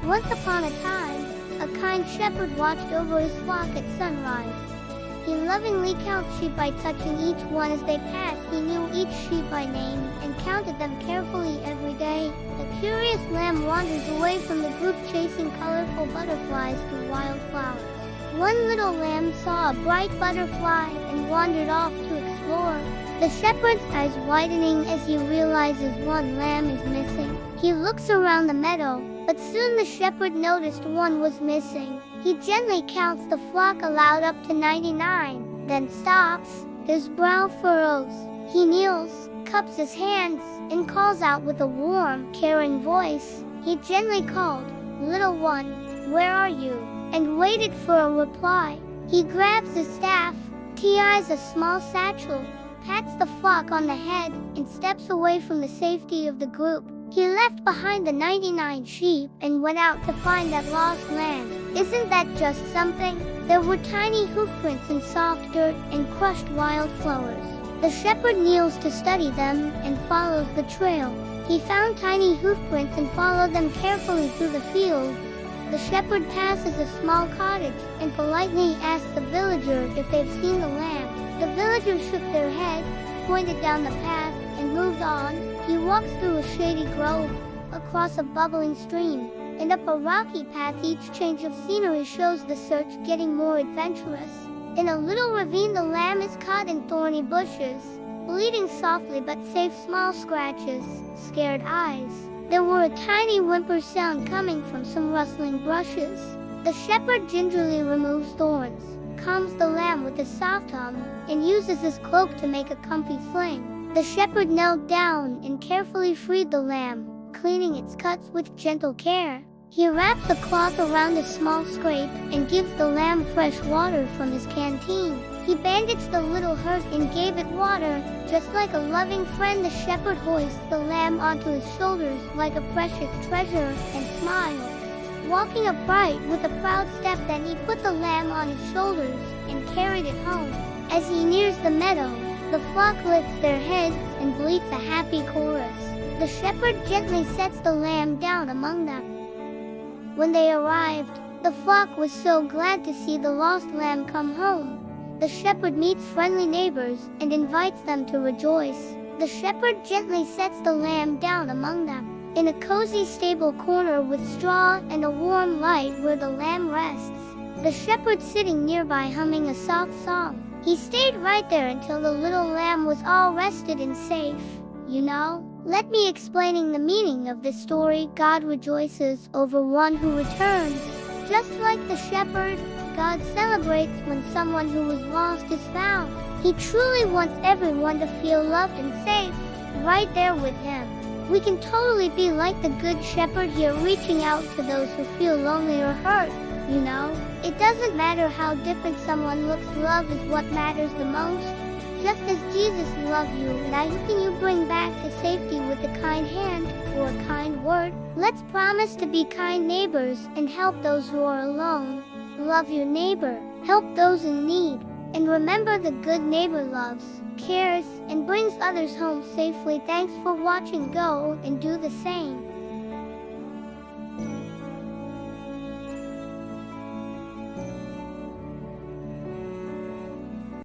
Once upon a time, a kind shepherd watched over his flock at sunrise. He lovingly counted sheep by touching each one as they passed. He knew each sheep by name and counted them carefully every day. The curious lamb wandered away from the group, chasing colorful butterflies through wildflowers. One little lamb saw a bright butterfly and wandered off to explore. The shepherd's eyes widening as he realizes one lamb is missing. He looks around the meadow, but soon the shepherd noticed one was missing. He gently counts the flock aloud up to 99, then stops. His brow furrows. He kneels, cups his hands, and calls out with a warm, caring voice. He gently called, "Little one, where are you?" and waited for a reply. He grabs his staff, ties a small satchel, pats the flock on the head, and steps away from the safety of the group. He left behind the 99 sheep and went out to find that lost lamb. Isn't that just something? There were tiny hoofprints in soft dirt and crushed wildflowers. The shepherd kneels to study them and follows the trail. He found tiny hoofprints and followed them carefully through the fields. The shepherd passes a small cottage and politely asks the villager if they've seen the lamb. The villagers shook their heads, pointed down the path, and moved on. He walks through a shady grove, across a bubbling stream, and up a rocky path. Each change of scenery shows the search getting more adventurous. In a little ravine, the lamb is caught in thorny bushes, bleeding softly but save small scratches, scared eyes. There were a tiny whimper sound coming from some rustling brushes. The shepherd gingerly removes thorns, calms the lamb with a soft hum, and uses his cloak to make a comfy sling. The shepherd knelt down and carefully freed the lamb, cleaning its cuts with gentle care. He wraps a cloth around a small scrape and gives the lamb fresh water from his canteen. He bandaged the little hurt and gave it water. Just like a loving friend, the shepherd hoists the lamb onto his shoulders like a precious treasure and smiles. Walking upright with a proud step, then he put the lamb on his shoulders and carried it home. As he nears the meadow, the flock lifts their heads and bleats a happy chorus. The shepherd gently sets the lamb down among them. When they arrived, the flock was so glad to see the lost lamb come home. The shepherd meets friendly neighbors and invites them to rejoice. The shepherd gently sets the lamb down among them, in a cozy stable corner with straw and a warm light where the lamb rests. The shepherd sitting nearby humming a soft song. He stayed right there until the little lamb was all rested and safe. You know, let me explaining the meaning of this story. God rejoices over one who returns. Just like the shepherd, God celebrates when someone who was lost is found. He truly wants everyone to feel loved and safe, right there with him. We can totally be like the good shepherd here, reaching out to those who feel lonely or hurt. You know, it doesn't matter how different someone looks, love is what matters the most. Just as Jesus loved you, now who can you bring back to safety with a kind hand or a kind word? Let's promise to be kind neighbors and help those who are alone. Love your neighbor, help those in need, and remember the good neighbor loves, cares, and brings others home safely. Thanks for watching. Go and do the same.